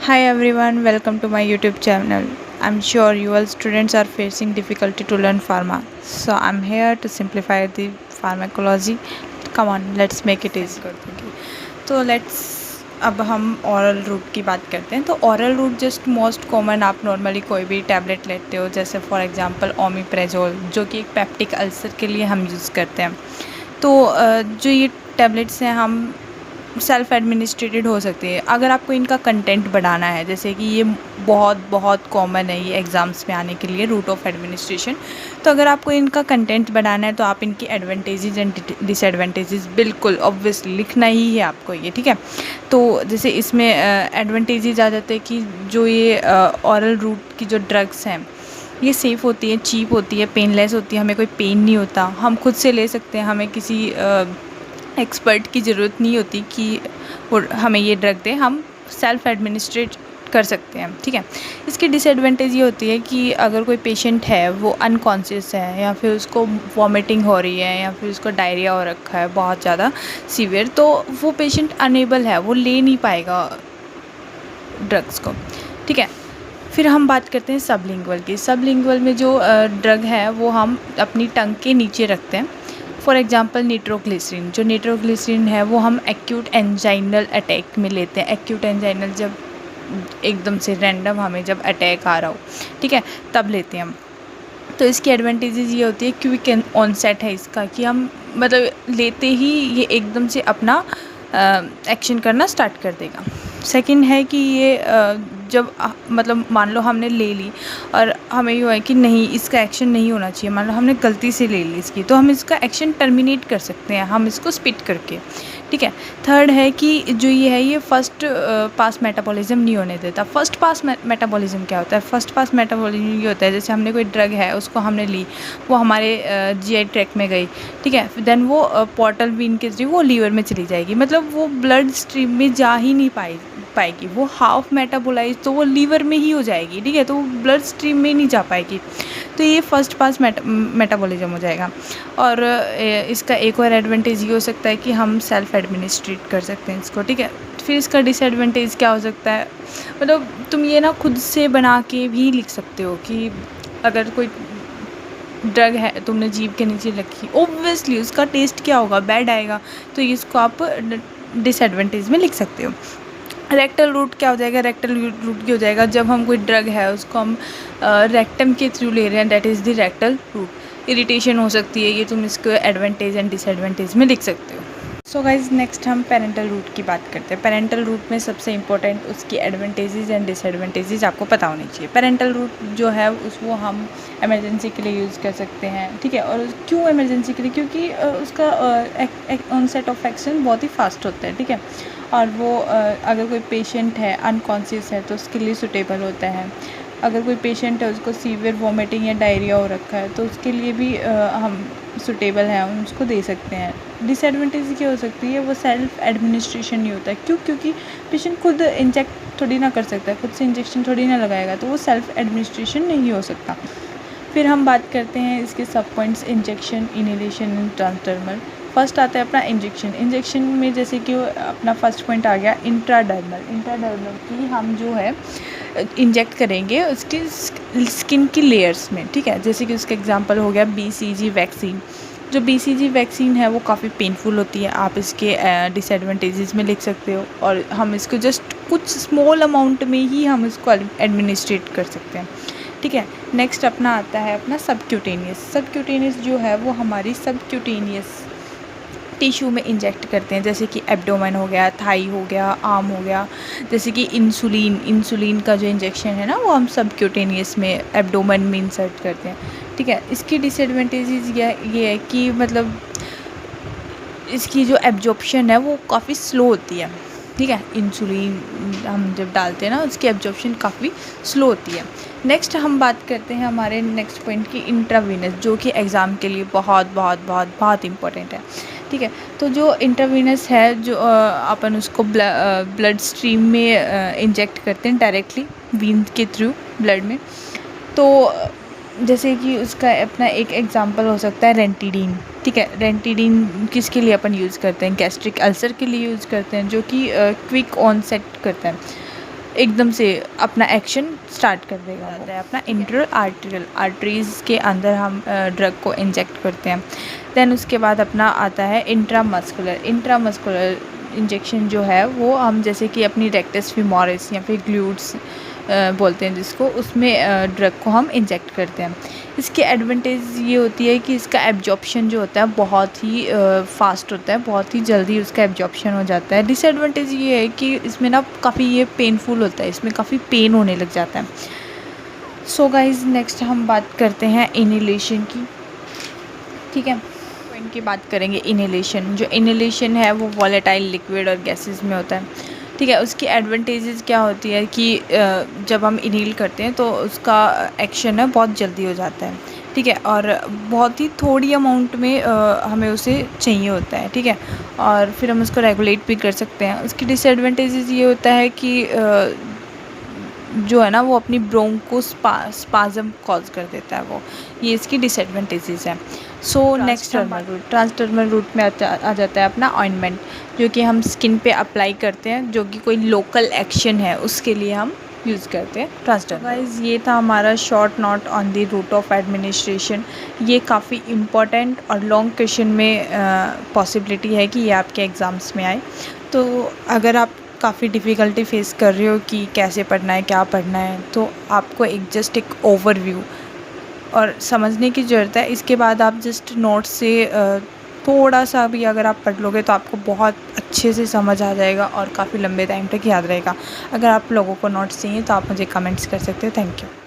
Hi everyone, welcome to my YouTube channel. I'm sure you all students are facing difficulty to learn pharma. So I'm here to simplify the pharmacology. Come on, let's make it easy. कर दूँगी तो अब हम ऑरल root की बात करते हैं। तो oral route just most common, आप नॉर्मली कोई भी टैबलेट लेते हो, जैसे फॉर एग्जांपल ओमिप्रेजोल, जो कि एक पेप्टिक अल्सर के लिए हम यूज़ करते हैं। तो जो ये टैबलेट्स हैं हम सेल्फ एडमिनिस्ट्रेटेड हो सकती है। अगर आपको इनका कंटेंट बढ़ाना है, जैसे कि ये बहुत बहुत कॉमन है ये एग्ज़ाम्स में आने के लिए, रूट ऑफ एडमिनिस्ट्रेशन। तो अगर आपको इनका कंटेंट बढ़ाना है तो आप इनकी एडवांटेजेस एंड डिसएडवांटेजेस बिल्कुल ऑब्वियसली लिखना ही है आपको ये, ठीक है। तो जैसे इसमें एडवांटेजेस आ जाते हैं कि जो ये ऑरल रूट की जो ड्रग्स हैं ये सेफ़ होती है, चीप होती है, पेनलेस होती है, हमें कोई पेन नहीं होता, हम खुद से ले सकते हैं, हमें किसी एक्सपर्ट की ज़रूरत नहीं होती कि वो हमें ये ड्रग दे, हम सेल्फ एडमिनिस्ट्रेट कर सकते हैं, ठीक है। इसकी डिसएडवांटेज ये होती है कि अगर कोई पेशेंट है वो अनकॉन्शियस है, या फिर उसको वॉमिटिंग हो रही है, या फिर उसको डायरिया हो रखा है बहुत ज़्यादा सीवियर, तो वो पेशेंट अनेबल है, वो ले नहीं पाएगा ड्रग्स को, ठीक है। फिर हम बात करते हैं सबलिंगुअल की। सबलिंगुअल में जो ड्रग है वो हम अपनी टंग के नीचे रखते हैं। फॉर एग्जांपल निट्रोग्लिसरीन, जो निट्रोग्लिसरीन है वो हम एक्यूट एंजाइनल अटैक में लेते हैं। एक्यूट एंजाइनल जब एकदम से रैंडम हमें जब अटैक आ रहा हो, ठीक है, तब लेते हैं हम। तो इसकी एडवांटेजेस ये होती है, क्विक ऑनसेट है इसका, कि हम मतलब लेते ही ये एकदम से अपना एक्शन करना स्टार्ट कर देगा। सेकंड है कि ये जब मतलब मान लो हमने ले ली और हमें ये हुआ है कि नहीं, इसका एक्शन नहीं होना चाहिए, मान लो हमने गलती से ले ली इसकी, तो हम इसका एक्शन टर्मिनेट कर सकते हैं, हम इसको स्पिट करके, ठीक है। थर्ड है कि जो ये है ये फर्स्ट पास मेटाबॉलिज्म नहीं होने देता। फर्स्ट पास मेटाबॉलिज्म क्या होता है? फर्स्ट पास मेटाबॉलिज्म ये होता है, जैसे हमने कोई ड्रग है उसको हमने ली, वो हमारे जीआई ट्रैक्ट में गई, ठीक है, देन वो पोर्टल वेन के थ्रू वो लीवर में चली जाएगी, मतलब वो ब्लड स्ट्रीम में जा ही नहीं पाएगी, वो हाफ मेटाबोलाइज तो वो लीवर में ही हो जाएगी, ठीक है, तो वो ब्लड स्ट्रीम में नहीं जा पाएगी। तो ये फर्स्ट पास मेटाबॉलिज्म हो जाएगा। और इसका एक और एडवांटेज ये हो सकता है कि हम सेल्फ एडमिनिस्ट्रेट कर सकते हैं इसको, ठीक है। फिर इसका डिसएडवांटेज क्या हो सकता है, मतलब तुम ये ना खुद से बना के भी लिख सकते हो कि अगर कोई ड्रग है तुमने जीभ के नीचे रखी, ओब्वियसली उसका टेस्ट क्या होगा, बैड आएगा, तो इसको आप डिसएडवांटेज में लिख सकते हो। रेक्टल रूट क्या हो जाएगा? रेक्टल रूट क्या हो जाएगा? जब हम कोई ड्रग है उसको हम रेक्टम के थ्रू ले रहे हैं, that is the rectal route. Irritation हो सकती है, ये तुम इसको एडवांटेज एंड डिसएडवांटेज में लिख सकते हो। सो गाइज नेक्स्ट हम पेरेंटल रूट की बात करते हैं। पेरेंटल रूट में सबसे इंपॉर्टेंट उसकी एडवांटेजेस एंड डिसएडवांटेजेस आपको पता होनी चाहिए। पेरेंटल रूट जो है वो हम इमरजेंसी के लिए यूज़ कर सकते हैं, ठीक है। और क्यों इमरजेंसी के लिए? क्योंकि उसका ऑनसेट ऑफ एक्शन बहुत ही फास्ट होता है, ठीक है। और वो अगर कोई पेशेंट है अनकॉन्शियस है तो उसके लिए सूटेबल होता है। अगर कोई पेशेंट है उसको सीवियर वॉमिटिंग या डायरिया हो रखा है तो उसके लिए भी हम सूटेबल है, हम उसको दे सकते हैं। डिसएडवांटेज क्या हो सकती है? वो सेल्फ एडमिनिस्ट्रेशन नहीं होता है। क्यों? क्योंकि पेशेंट खुद इंजेक्ट थोड़ी ना कर सकता है, खुद से इंजेक्शन थोड़ी ना लगाएगा, तो वो सेल्फ एडमिनिस्ट्रेशन नहीं हो सकता। फिर हम बात करते हैं इसके सब points, injection, inhalation and transdermal. First आता है अपना इंजेक्शन। इंजेक्शन में जैसे कि अपना फर्स्ट पॉइंट आ गया इंट्राडर्मल। इंट्राडर्मल की हम जो है इंजेक्ट करेंगे उसकी स्किन की लेयर्स में, ठीक है। जैसे कि उसका एग्जांपल हो गया BCG वैक्सीन। जो BCG वैक्सीन है वो काफ़ी पेनफुल होती है, आप इसके डिसएडवांटेजेस में लिख सकते हो, और हम इसको जस्ट कुछ स्मॉल अमाउंट में ही हम इसको एडमिनिस्ट्रेट कर सकते हैं, ठीक है। नेक्स्ट अपना आता है अपना सबक्यूटेनियस। सबक्यूटेनियस जो है वो हमारी सबक्यूटेनियस टिश्यू में इंजेक्ट करते हैं, जैसे कि एब्डोमेन हो गया, थाई हो गया, आर्म हो गया। जैसे कि इंसुलिन का जो इंजेक्शन है ना वो हम सबक्यूटेनियस में एब्डोमेन में इंसर्ट करते हैं, ठीक है। इसकी डिसएडवांटेजेस ये है कि मतलब इसकी जो एब्जॉर्प्शन है वो काफ़ी स्लो होती है, ठीक है। इंसुलिन हम जब डालते हैं ना उसकी एब्जॉर्प्शन काफ़ी स्लो होती है। नेक्स्ट हम बात करते हैं हमारे नेक्स्ट पॉइंट की, इंट्रावीनस, जो कि एग्ज़ाम के लिए बहुत बहुत बहुत बहुत इंपॉर्टेंट है, ठीक है। तो जो इंट्रावीनस है जो अपन उसको ब्लड स्ट्रीम में इंजेक्ट करते हैं डायरेक्टली वीन के थ्रू ब्लड में। तो जैसे कि उसका अपना एक एग्जांपल हो सकता है रेंटिडीन, ठीक है। रेंटिडीन किसके लिए अपन यूज़ करते हैं? गैस्ट्रिक अल्सर के लिए यूज़ करते हैं, जो कि क्विक ऑनसेट करता है। एकदम से अपना एक्शन स्टार्ट कर देगा। आता है अपना इंट्रो आर्टरियल, आर्टरीज़ के अंदर हम ड्रग को इंजेक्ट करते हैं। देन उसके बाद अपना आता है इंट्रामस्कुलर। इंट्रामस्कुलर इंजेक्शन जो है वो हम जैसे कि अपनी रेक्टस फीमोरिस या फिर ग्लूट्स बोलते हैं जिसको, उसमें ड्रग को हम इंजेक्ट करते हैं। इसकी एडवांटेज ये होती है कि इसका एब्जॉर्प्शन जो होता है बहुत ही फास्ट होता है, बहुत ही जल्दी उसका एब्जॉर्प्शन हो जाता है। डिसएडवांटेज ये है कि इसमें ना काफ़ी ये पेनफुल होता है, इसमें काफ़ी पेन होने लग जाता है। सो गाइज नेक्स्ट हम बात करते हैं इनहेलेशन की। ठीक है, पॉइंट की बात करेंगे इनहेलेशन। जो इनहेलेशन है वो वॉलेटाइल लिक्विड और गैसेस में होता है। ठीक है, उसकी एडवांटेजेस क्या होती है कि जब हम इनहेल करते हैं तो उसका एक्शन है बहुत जल्दी हो जाता है। ठीक है, और बहुत ही थोड़ी अमाउंट में हमें उसे चाहिए होता है। ठीक है, और फिर हम उसको रेगुलेट भी कर सकते हैं। उसकी डिसएडवांटेजेस ये होता है कि जो है ना वो अपनी ब्रोंको स्पाज़म कॉज कर देता है वो, ये इसकी डिसएडवांटेजेस हैं। सो नेक्स्ट ट्रांसडर्मल रूट में आ जाता है अपना ऑइंटमेंट, जो कि हम स्किन पे अप्लाई करते हैं, जो कि कोई लोकल एक्शन है उसके लिए हम यूज़ करते हैं ट्रांसडर्मल। गाइस ये था हमारा short note on the route of administration. ये काफ़ी इम्पॉर्टेंट और लॉन्ग क्वेश्चन में पॉसिबिलिटी है कि ये आपके एग्ज़ाम्स में आए। तो अगर आप काफ़ी डिफ़िकल्टी फेस कर रहे हो कि कैसे पढ़ना है, क्या पढ़ना है, तो आपको एक ओवरव्यू और समझने की ज़रूरत है। इसके बाद आप जस्ट नोट्स से थोड़ा सा भी अगर आप पढ़ लोगे तो आपको बहुत अच्छे से समझ आ जाएगा और काफ़ी लंबे टाइम तक याद रहेगा। अगर आप लोगों को नोट्स चाहिए तो आप मुझे कमेंट्स कर सकते हो। Thank you.